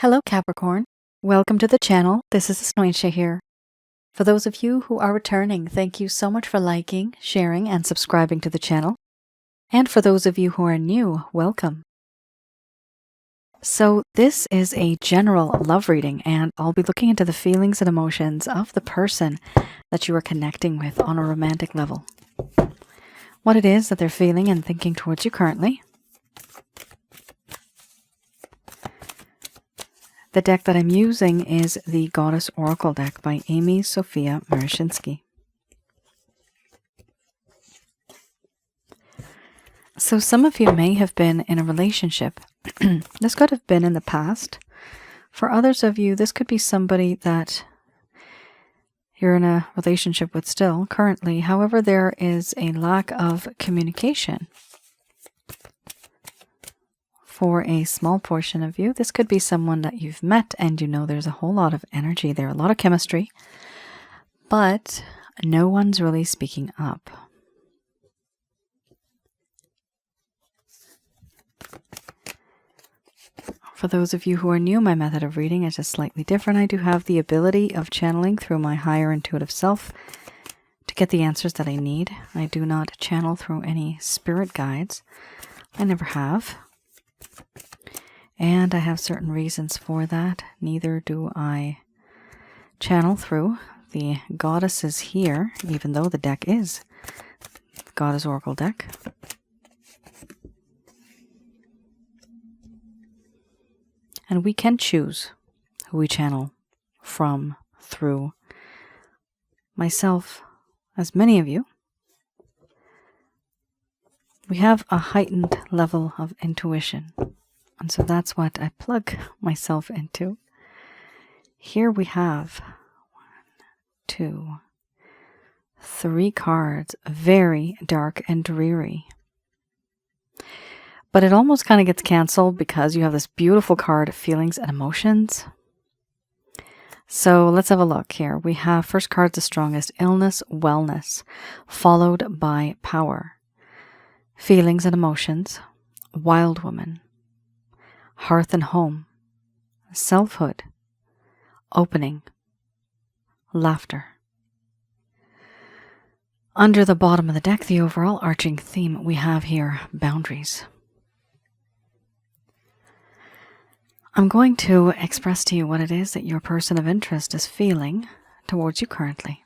Hello, Capricorn. Welcome to the channel. This is Asnointia here. For those of you who are returning, thank you so much for liking, sharing, and subscribing to the channel. And for those of you who are new, welcome. So this is a general love reading, and I'll be looking into the feelings and emotions of the person that you are connecting with on a romantic level. What it is that they're feeling and thinking towards you currently. The deck that I'm using is the Goddess Oracle deck by Amy Sophia Marashinsky. So some of you may have been in a relationship. This could have been in the past. For others of you, this could be somebody that you're in a relationship with still currently. However, there is a lack of communication. For a small portion of you, this could be someone that you've met and you know there's a whole lot of energy there, a lot of chemistry, but no one's really speaking up. For those of you who are new, my method of reading is just slightly different. I do have the ability of channeling through my higher intuitive self to get the answers that I need. I do not channel through any spirit guides. I never have. And I have certain reasons for that. Neither do I channel through the goddesses here, even though the deck is the Goddess Oracle deck. And we can choose who we channel from, through. Myself, as many of you, we have a heightened level of intuition. And so that's what I plug myself into. Here we have 1, 2, 3 cards, very dark and dreary. But it almost kind of gets canceled because you have this beautiful card, feelings and emotions. So let's have a look here. We have first card, the strongest, illness, wellness, followed by power, feelings and emotions, wild woman, hearth and home, selfhood, opening, laughter. Under the bottom of the deck, the overall arching theme we have here, boundaries. I'm going to express to you what it is that your person of interest is feeling towards you currently.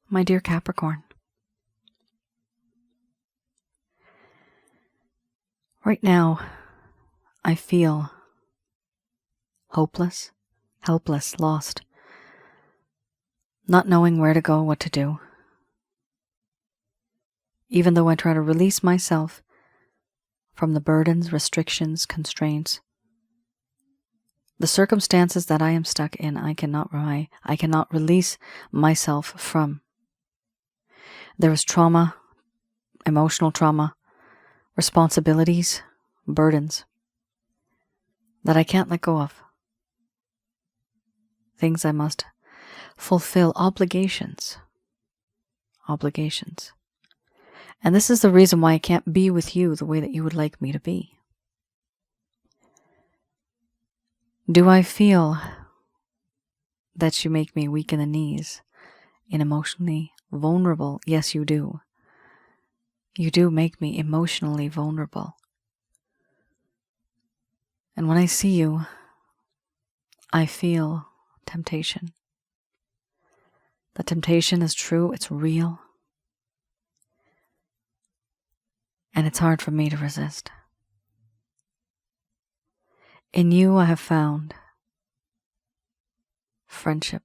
My dear Capricorn, right now I feel hopeless, helpless, lost, not knowing where to go, what to do. Even though I try to release myself from the burdens, restrictions, constraints, the circumstances that I am stuck in, I cannot release myself from. There is trauma, emotional trauma, responsibilities, burdens that I can't let go of. Things I must fulfill, obligations. And this is the reason why I can't be with you the way that you would like me to be. Do I feel that you make me weak in the knees and emotionally vulnerable? Yes, you do. You do make me emotionally vulnerable. And when I see you, I feel temptation. The temptation is true, it's real. And it's hard for me to resist. In you, I have found friendship,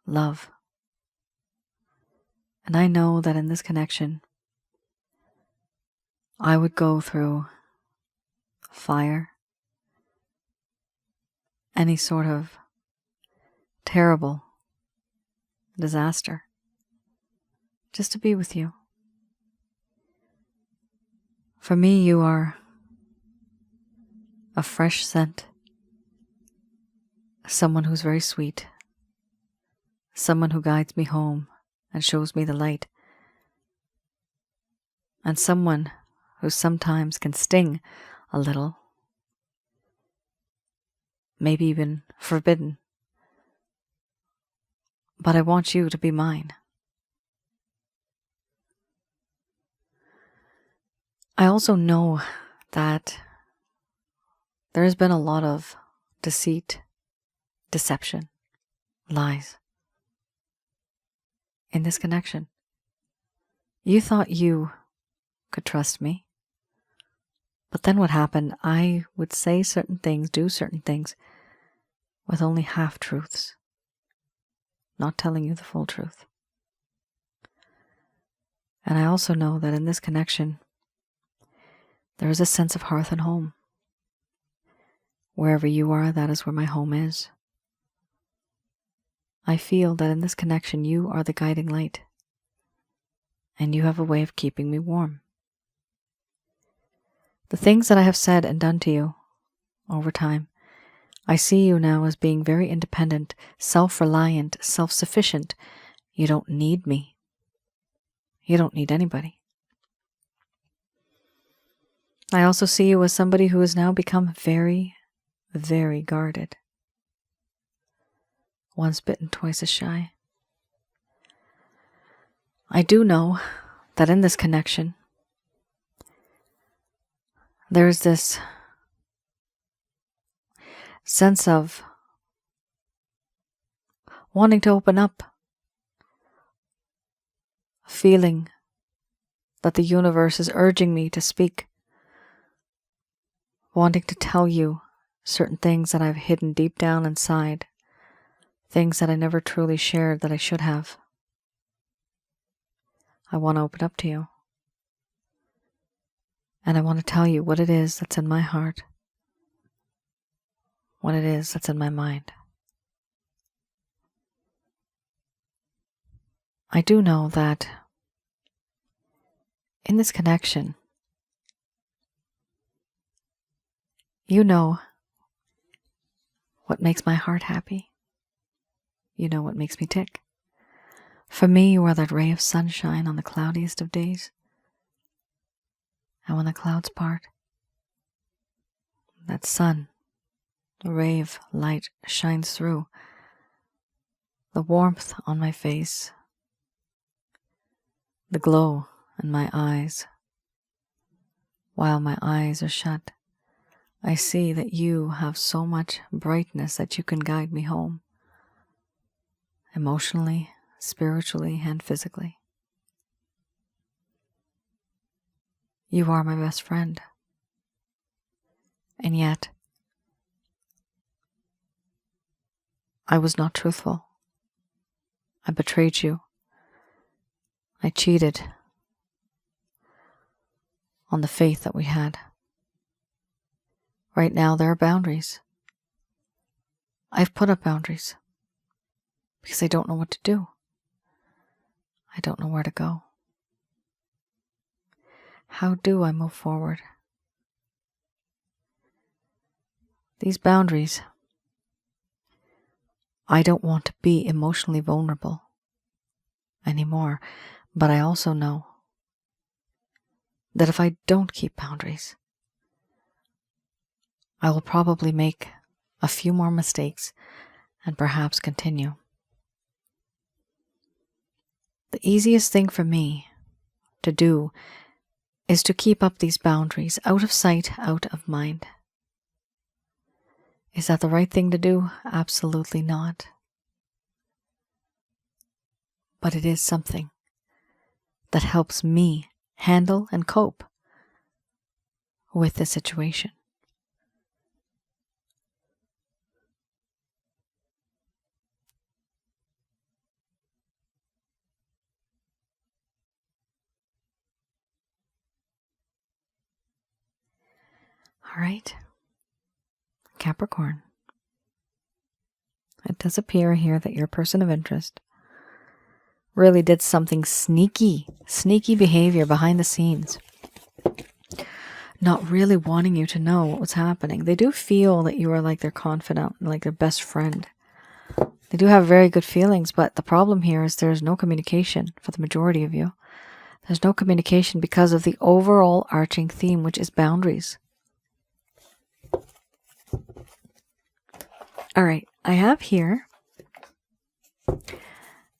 love. And I know that in this connection, I would go through fire, any sort of terrible disaster, just to be with you. For me, you are a fresh scent, someone who's very sweet, someone who guides me home and shows me the light, and someone who sometimes can sting a little, maybe even forbidden. But I want you to be mine. I also know that there has been a lot of deceit, deception, lies in this connection. You thought you could trust me, but then what happened? I would say certain things, do certain things with only half-truths, not telling you the full truth. And I also know that in this connection, there is a sense of hearth and home. Wherever you are, that is where my home is. I feel that in this connection, you are the guiding light, and you have a way of keeping me warm. The things that I have said and done to you over time, I see you now as being very independent, self-reliant, self-sufficient. You don't need me. You don't need anybody. I also see you as somebody who has now become very, very guarded. Once bitten, twice as shy. I do know that in this connection, there is this sense of wanting to open up, feeling that the universe is urging me to speak, wanting to tell you certain things that I've hidden deep down inside, things that I never truly shared that I should have. I want to open up to you. And I want to tell you what it is that's in my heart, what it is that's in my mind. I do know that in this connection, you know what makes my heart happy. You know what makes me tick. For me, you are that ray of sunshine on the cloudiest of days. And when the clouds part, that sun, the ray of light shines through. The warmth on my face, the glow in my eyes. While my eyes are shut, I see that you have so much brightness that you can guide me home, emotionally, spiritually, and physically. You are my best friend. And yet, I was not truthful. I betrayed you. I cheated on the faith that we had. Right now, there are boundaries. I've put up boundaries because I don't know what to do. I don't know where to go. How do I move forward? These boundaries, I don't want to be emotionally vulnerable anymore, but I also know that if I don't keep boundaries, I will probably make a few more mistakes and perhaps continue. The easiest thing for me to do is to keep up these boundaries, out of sight, out of mind. Is that the right thing to do? Absolutely not. But it is something that helps me handle and cope with the situation. All right, Capricorn. It does appear here that your person of interest really did something sneaky behavior behind the scenes. not really wanting you to know what was happening. They do feel that you are like their confidant, like their best friend. They do have very good feelings, but the problem here is there's no communication for the majority of you. There's no communication because of the overall arching theme, which is boundaries. All right, I have here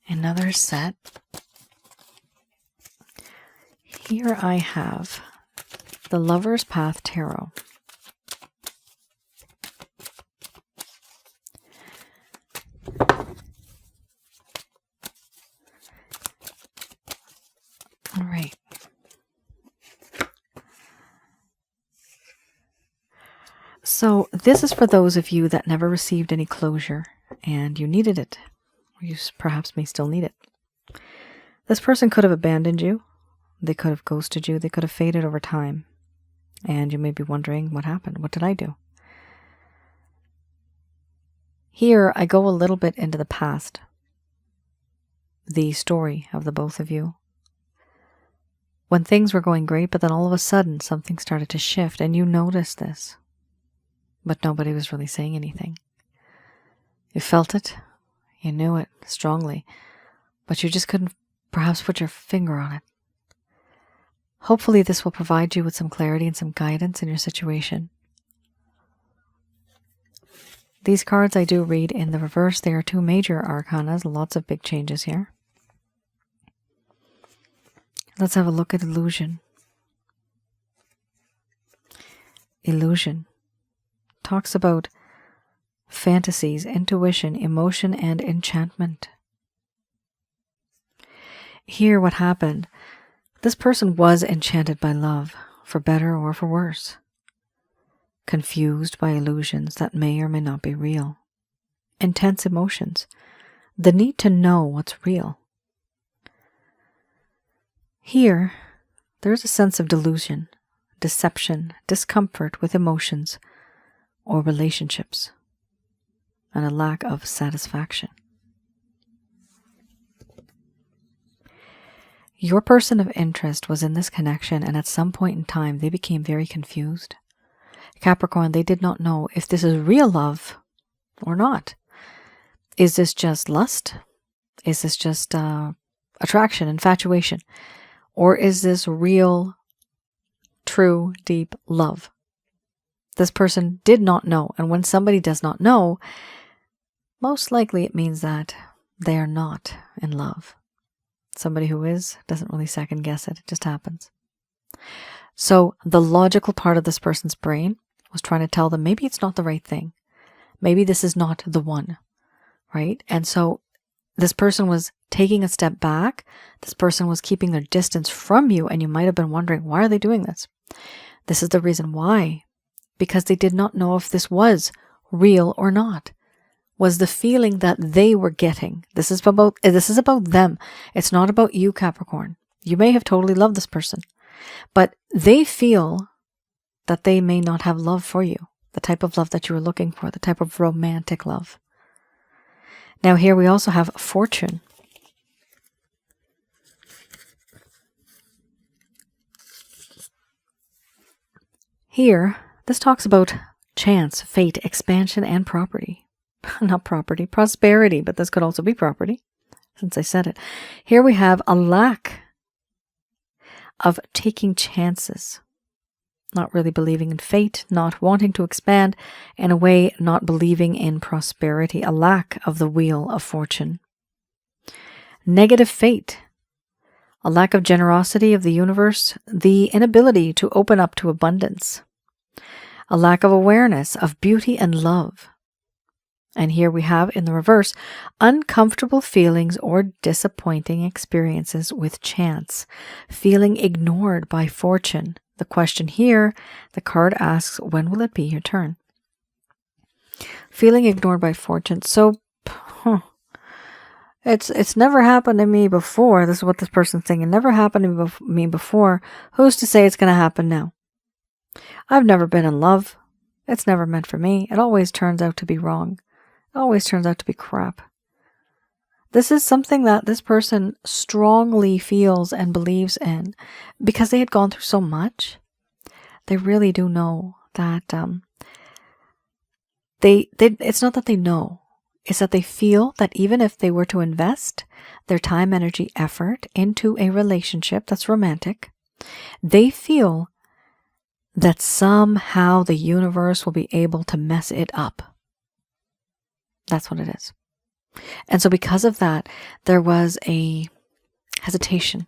another set. Here I have the Lover's Path Tarot. All right. So this is for those of you that never received any closure and you needed it, or you perhaps may still need it. This person could have abandoned you. They could have ghosted you. They could have faded over time. And you may be wondering, what happened? What did I do? Here, I go a little bit into the past. The story of the both of you. When things were going great, but then all of a sudden, something started to shift, and you noticed this. But nobody was really saying anything. You felt it. You knew it strongly. But you just couldn't perhaps put your finger on it. Hopefully this will provide you with some clarity and some guidance in your situation. These cards I do read in the reverse. They are two major arcanas, lots of big changes here. Let's have a look at illusion. Illusion talks about fantasies, intuition, emotion, and enchantment. Here what happened, this person was enchanted by love, for better or for worse. Confused by illusions that may or may not be real. Intense emotions. The need to know what's real. Here, there's a sense of delusion, deception, discomfort with emotions or relationships, and a lack of satisfaction. Your person of interest was in this connection, and at some point in time, they became very confused. Capricorn, they did not know if this is real love or not. Is this just lust? Is this just attraction, infatuation? Or is this real, true, deep love? This person did not know. And when somebody does not know, most likely it means that they are not in love. Somebody who is doesn't really second guess it. It just happens. So the logical part of this person's brain was trying to tell them maybe it's not the right thing. Maybe this is not the one, right? And so this person was taking a step back. This person was keeping their distance from you, and you might have been wondering, why are they doing this? This is the reason why. Because they did not know if this was real or not. Was the feeling that they were getting. This is about them. It's not about you, Capricorn. You may have totally loved this person, but they feel that they may not have love for you, the type of love that you were looking for, the type of romantic love. Now here we also have fortune. Here, this talks about chance, fate, expansion, and property. Not property, prosperity, but this could also be property, since I said it. Here we have a lack of taking chances, not really believing in fate, not wanting to expand, in a way, not believing in prosperity, a lack of the wheel of fortune. Negative fate, a lack of generosity of the universe, the inability to open up to abundance, a lack of awareness of beauty and love. And here we have in the reverse, uncomfortable feelings or disappointing experiences with chance, feeling ignored by fortune. The question here, the card asks, when will it be your turn? Feeling ignored by fortune. So, it's never happened to me before. This is what this person's saying. It never happened to me before. Who's to say it's going to happen now? I've never been in love. It's never meant for me. It always turns out to be wrong. It always turns out to be crap. This is something that this person strongly feels and believes in because they had gone through so much. They really do know that it's not that they know, it's that they feel that even if they were to invest their time, energy, effort into a relationship that's romantic, they feel that somehow the universe will be able to mess it up. That's what it is. And so because of that, there was a hesitation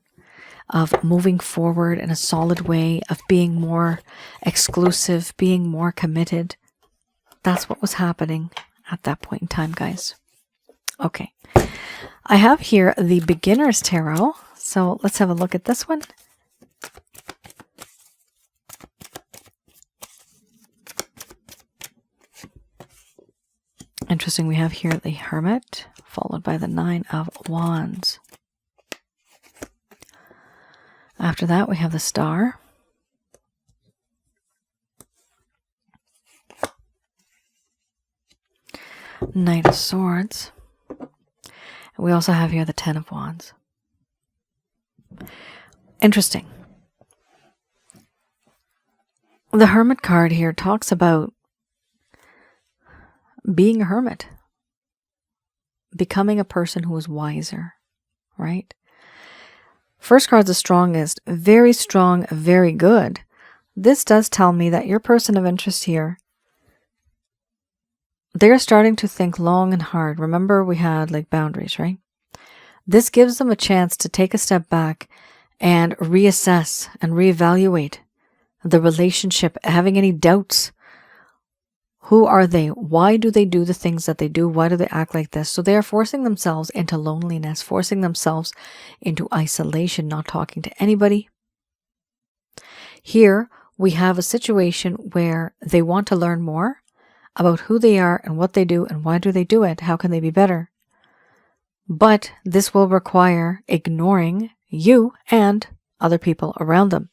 of moving forward in a solid way, of being more exclusive, being more committed. That's what was happening at that point in time, guys. Okay. I have here the Beginner's Tarot. So let's have a look at this one. Interesting, we have here the Hermit, followed by the Nine of Wands. After that, we have the Star. Knight of Swords. And we also have here the Ten of Wands. Interesting. The Hermit card here talks about being a hermit, becoming a person who is wiser, right? First card's the strongest, very strong, very good. This does tell me that your person of interest here, they're starting to think long and hard. Remember, we had like boundaries, right? This gives them a chance to take a step back and reassess and reevaluate the relationship, having any doubts. Who are they? Why do they do the things that they do? Why do they act like this? So they are forcing themselves into loneliness, forcing themselves into isolation, not talking to anybody. Here we have a situation where they want to learn more about who they are and what they do and why do they do it? How can they be better? But this will require ignoring you and other people around them,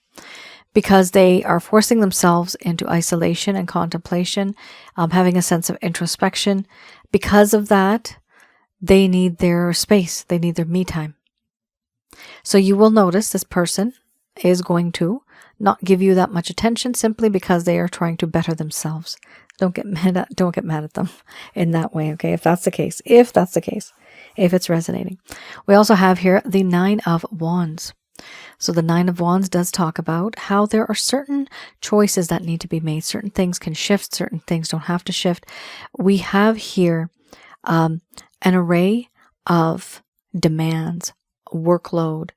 because they are forcing themselves into isolation and contemplation, having a sense of introspection. Because of that, they need their space. They need their me time. So you will notice this person is going to not give you that much attention simply because they are trying to better themselves. Don't get mad at them in that way, okay? If that's the case, if it's resonating. We also have here the Nine of Wands. So the Nine of Wands does talk about how there are certain choices that need to be made. Certain things can shift, certain things don't have to shift. We have here an array of demands, workload,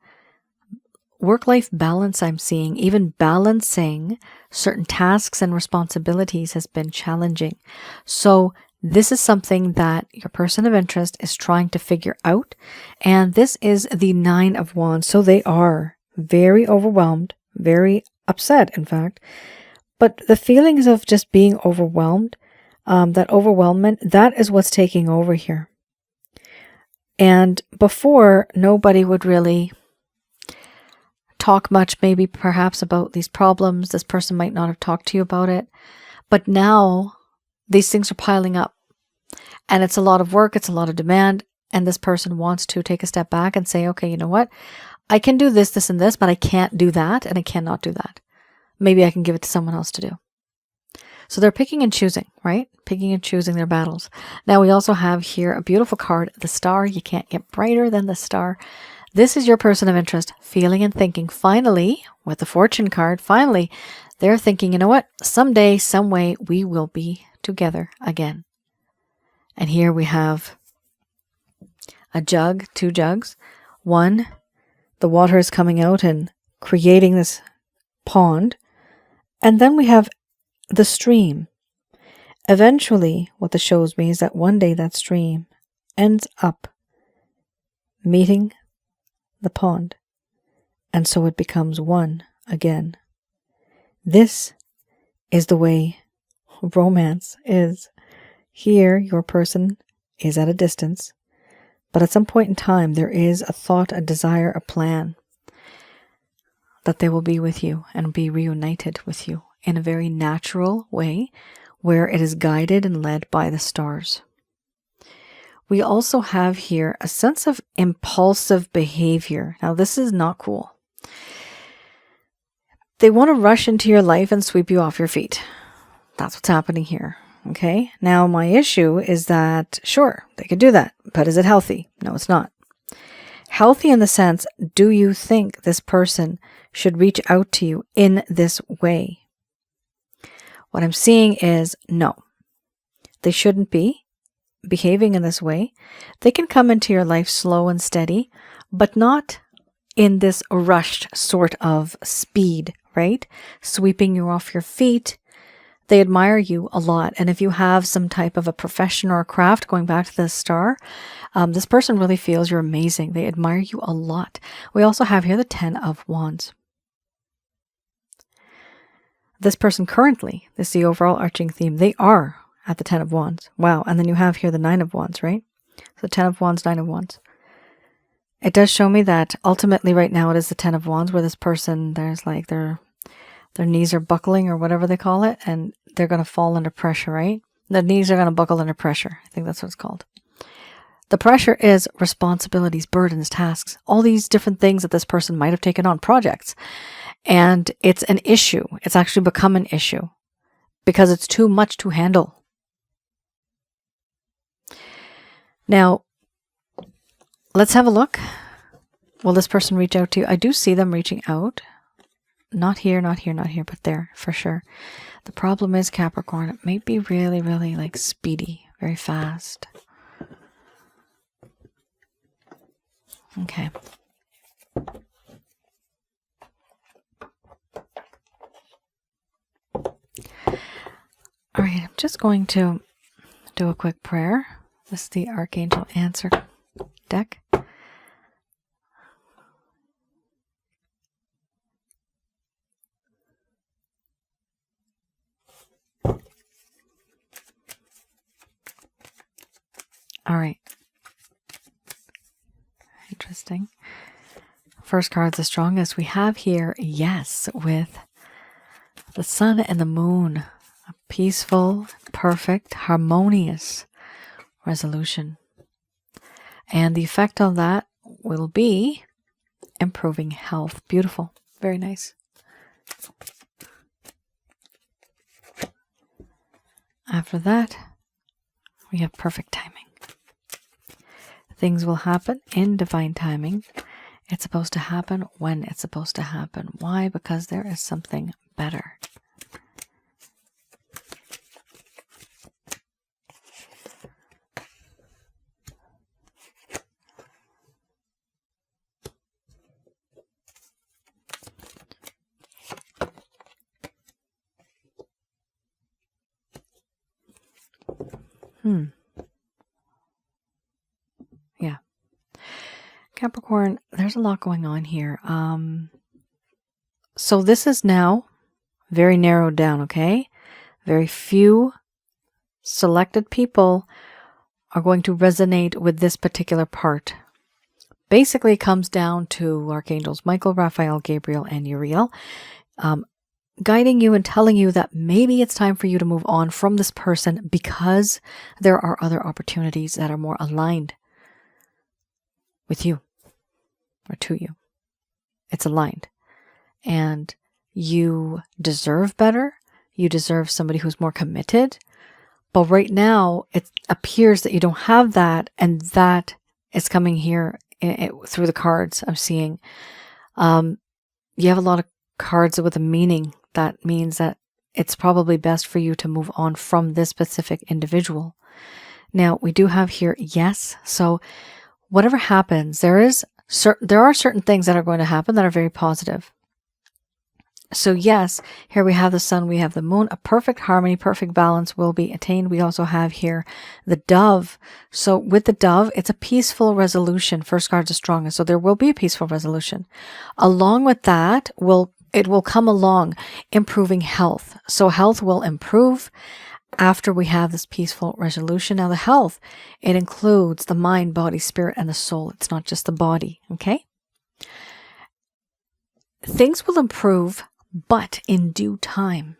work-life balance I'm seeing. Even balancing certain tasks and responsibilities has been challenging. So this is something that your person of interest is trying to figure out. And this is the Nine of Wands. So they are very overwhelmed, very upset, in fact. But the feelings of just being overwhelmed, that overwhelmment, that is what's taking over here. And before, nobody would really talk much, maybe perhaps about these problems. This person might not have talked to you about it. But now these things are piling up. And it's a lot of work, it's a lot of demand, and this person wants to take a step back and say, okay, you know what? I can do this, this, and this, but I can't do that, and I cannot do that. Maybe I can give it to someone else to do. So they're picking and choosing, right? Picking and choosing their battles. Now we also have here a beautiful card, the Star. You can't get brighter than the Star. This is your person of interest, feeling and thinking. Finally, with the Fortune card, finally, they're thinking, you know what? Someday, some way, we will be together again. And here we have a jug, two jugs. One, the water is coming out and creating this pond. And then we have the stream. Eventually, what this shows me is that one day that stream ends up meeting the pond. And so it becomes one again. This is the way romance is. Here, your person is at a distance, but at some point in time, there is a thought, a desire, a plan that they will be with you and be reunited with you in a very natural way where it is guided and led by the stars. We also have here a sense of impulsive behavior. Now, this is not cool. They want to rush into your life and sweep you off your feet. That's what's happening here. Okay. Now, my issue is that, sure, they could do that, but is it healthy? No, it's not. Healthy in the sense, do you think this person should reach out to you in this way? What I'm seeing is no, they shouldn't be behaving in this way. They can come into your life slow and steady, but not in this rushed sort of speed, right? Sweeping you off your feet. They admire you a lot. And if you have some type of a profession or a craft, going back to the star, this person really feels you're amazing. They admire you a lot. We also have here the 10 of Wands. This person currently, this is the overall arching theme, they are at the 10 of Wands. Wow. And then you have here the 9 of Wands, right? So 10 of Wands, 9 of Wands. It does show me that ultimately right now it is the 10 of Wands where this person, there's like their knees are buckling or whatever they call it, and they're going to fall under pressure, right? The knees are going to buckle under pressure. I think that's what it's called. The pressure is responsibilities, burdens, tasks, all these different things that this person might have taken on, projects. And it's an issue. It's actually become an issue because it's too much to handle. Now, let's have a look. Will this person reach out to you? I do see them reaching out. Not here, not here, not here, but there for sure. The problem is Capricorn. It may be really, really like speedy, very fast. Okay. All right, I'm just going to do a quick prayer. This is the Archangel Answer deck. All right. Interesting. First card's the strongest. We have here, yes, with the sun and the moon. A peaceful, perfect, harmonious resolution. And the effect of that will be improving health. Beautiful. Very nice. After that, we have perfect timing. Things will happen in divine timing. It's supposed to happen when it's supposed to happen. Why? Because there is something better. Yeah. Capricorn, there's a lot going on here. So this is now very narrowed down, okay? Very few selected people are going to resonate with this particular part. Basically, it comes down to Archangels Michael, Raphael, Gabriel, and Uriel, guiding you and telling you that maybe it's time for you to move on from this person because there are other opportunities that are more aligned with you or to you. It's aligned. And you deserve better. You deserve somebody who's more committed. But right now, it appears that you don't have that, and that is coming here through the cards I'm seeing. You have a lot of cards with a meaning. That means that it's probably best for you to move on from this specific individual. Now, we do have here, yes. So whatever happens, there are certain things that are going to happen that are very positive. So yes, here we have the sun, we have the moon, a perfect harmony, perfect balance will be attained. We also have here the dove. So with the dove, it's a peaceful resolution. First card's the strongest. So there will be a peaceful resolution. Along with that, it will come along improving health. So health will improve after we have this peaceful resolution. Now the health, it includes the mind, body, spirit, and the soul. It's not just the body, okay? Things will improve, but in due time.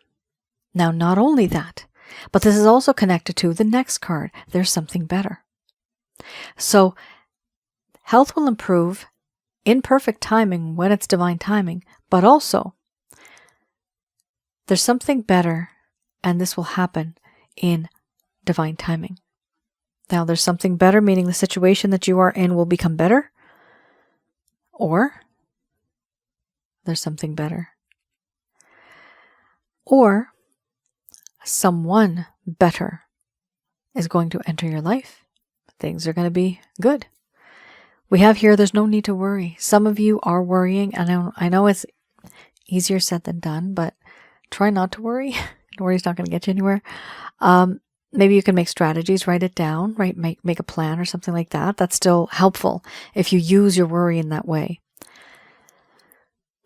Now, not only that, but this is also connected to the next card. There's something better. So health will improve in perfect timing when it's divine timing, but also There's something better, and this will happen in divine timing. Now, there's something better, meaning the situation that you are in will become better, or there's something better, or someone better is going to enter your life. Things are going to be good. We have here, there's no need to worry. Some of you are worrying, and I know it's easier said than done, but try not to worry. Worry's not going to get you anywhere. Maybe you can make strategies, write it down, right? Make a plan or something like that. That's still helpful if you use your worry in that way.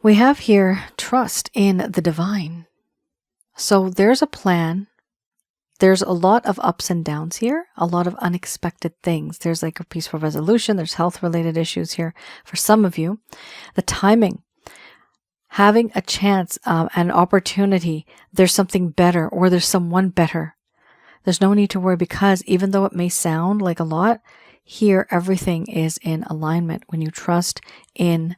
We have here trust in the divine. So there's a plan. There's a lot of ups and downs here, a lot of unexpected things. There's like a peaceful resolution. There's health-related issues here for some of you. The timing, having a chance, an opportunity, there's something better, or there's someone better. There's no need to worry, because even though it may sound like a lot, here everything is in alignment. When you trust in,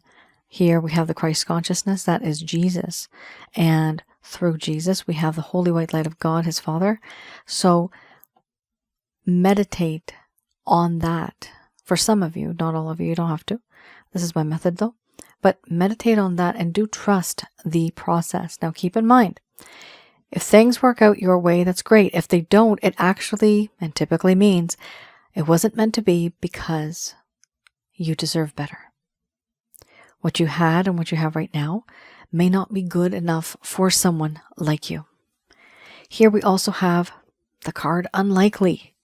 here we have the Christ consciousness, that is Jesus. And through Jesus, we have the holy white light of God, his Father. So meditate on that. For some of you, not all of you, you don't have to. This is my method though. But meditate on that and do trust the process. Now keep in mind, if things work out your way, that's great. If they don't, it actually and typically means it wasn't meant to be, because you deserve better. What you had and what you have right now may not be good enough for someone like you. Here we also have the card unlikely.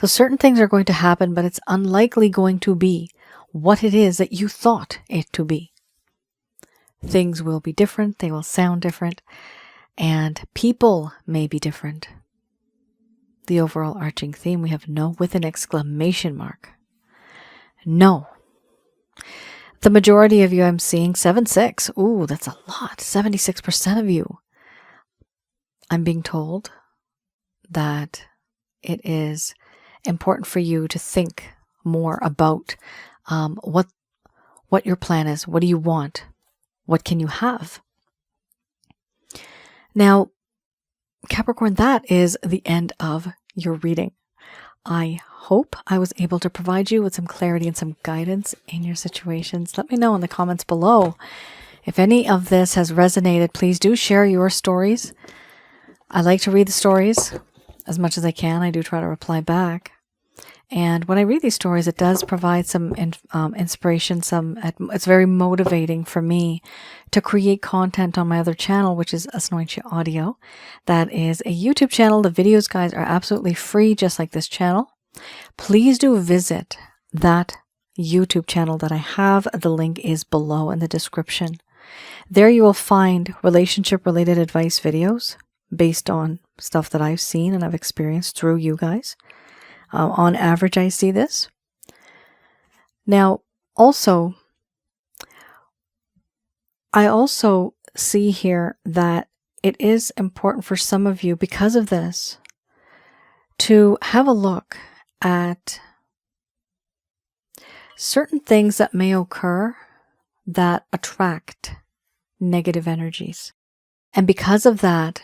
So certain things are going to happen, but it's unlikely going to be what it is that you thought it to be. Things will be different. They will sound different. And people may be different. The overall arching theme, we have no with an exclamation mark. No. The majority of you I'm seeing 7-6. Ooh, that's a lot. 76% of you. I'm being told that it is important for you to think more about what your plan is. What do you want? What can you have? Now, Capricorn, that is the end of your reading. I hope I was able to provide you with some clarity and some guidance in your situations. Let me know in the comments below. If any of this has resonated, please do share your stories. I like to read the stories as much as I can. I do try to reply back. And when I read these stories, it does provide some inspiration. It's very motivating for me to create content on my other channel, which is Asnointia Audio. That is a YouTube channel. The videos, guys, are absolutely free, just like this channel. Please do visit that YouTube channel that I have. The link is below in the description. There you will find relationship-related advice videos based on stuff that I've seen and I've experienced through you guys. On average, I see this. Now, also, I also see here that it is important for some of you, because of this, to have a look at certain things that may occur that attract negative energies. And because of that,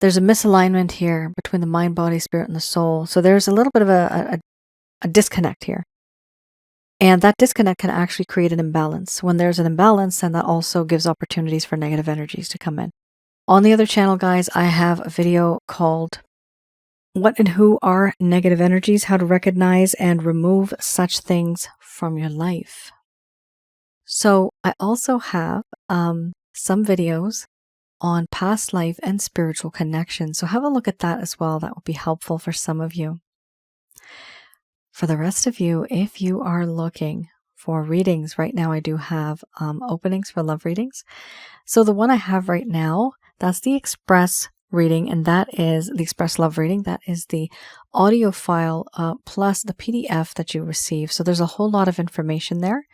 there's a misalignment here between the mind, body, spirit, and the soul. So there's a little bit of a disconnect here. And that disconnect can actually create an imbalance. When there's an imbalance, then that also gives opportunities for negative energies to come in. On the other channel, guys, I have a video called What and Who Are Negative Energies? How to Recognize and Remove Such Things from Your Life. So I also have some videos on past life and spiritual connection. So have a look at that as well. That will be helpful for some of you. For the rest of you, if you are looking for readings, right now I do have openings for love readings. So the one I have right now, that's the express reading, and that is the express love reading. That is the audio file plus the PDF that you receive. So there's a whole lot of information there.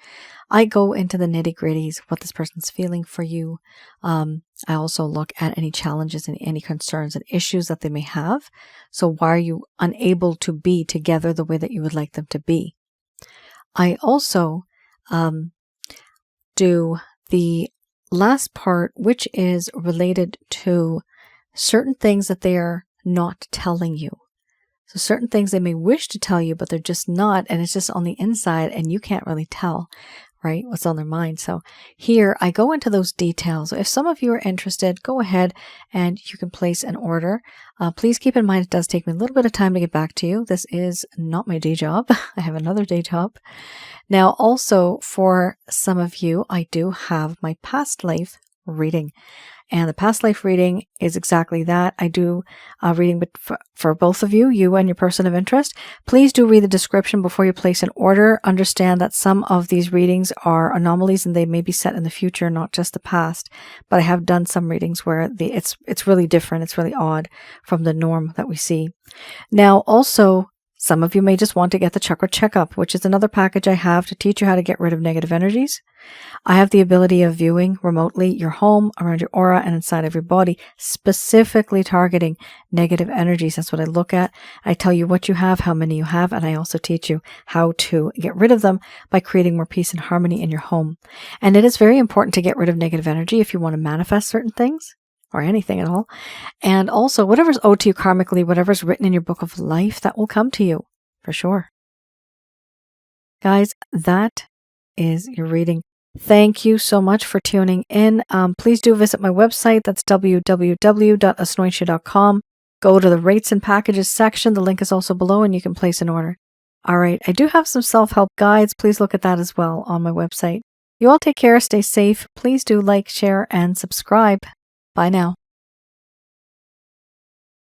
I go into the nitty-gritties, what this person's feeling for you. I also look at any challenges and any concerns and issues that they may have. So why are you unable to be together the way that you would like them to be? I also do the last part, which is related to certain things that they are not telling you. So certain things they may wish to tell you, but they're just not, and it's just on the inside, and you can't really tell, right, what's on their mind. So here I go into those details. If some of you are interested, go ahead and you can place an order. Please keep in mind it does take me a little bit of time to get back to you. This is not my day job. I have another day job. Now, also for some of you, I do have my past life reading. And the past life reading is exactly that. I do a reading for both of you, you and your person of interest. Please do read the description before you place an order. Understand that some of these readings are anomalies and they may be set in the future, not just the past. But I have done some readings where it's really different. It's really odd from the norm that we see. Now, also, some of you may just want to get the chakra checkup, which is another package I have to teach you how to get rid of negative energies. I have the ability of viewing remotely your home, around your aura, and inside of your body, specifically targeting negative energies. That's what I look at. I tell you what you have, how many you have, and I also teach you how to get rid of them by creating more peace and harmony in your home. And it is very important to get rid of negative energy if you want to manifest certain things, or anything at all. And also, whatever's owed to you karmically, whatever's written in your book of life, that will come to you, for sure. Guys, that is your reading. Thank you so much for tuning in. Please do visit my website. That's www.asnointia.com. Go to the rates and packages section. The link is also below and you can place an order. All right, I do have some self-help guides. Please look at that as well on my website. You all take care, stay safe. Please do like, share, and subscribe. Bye now.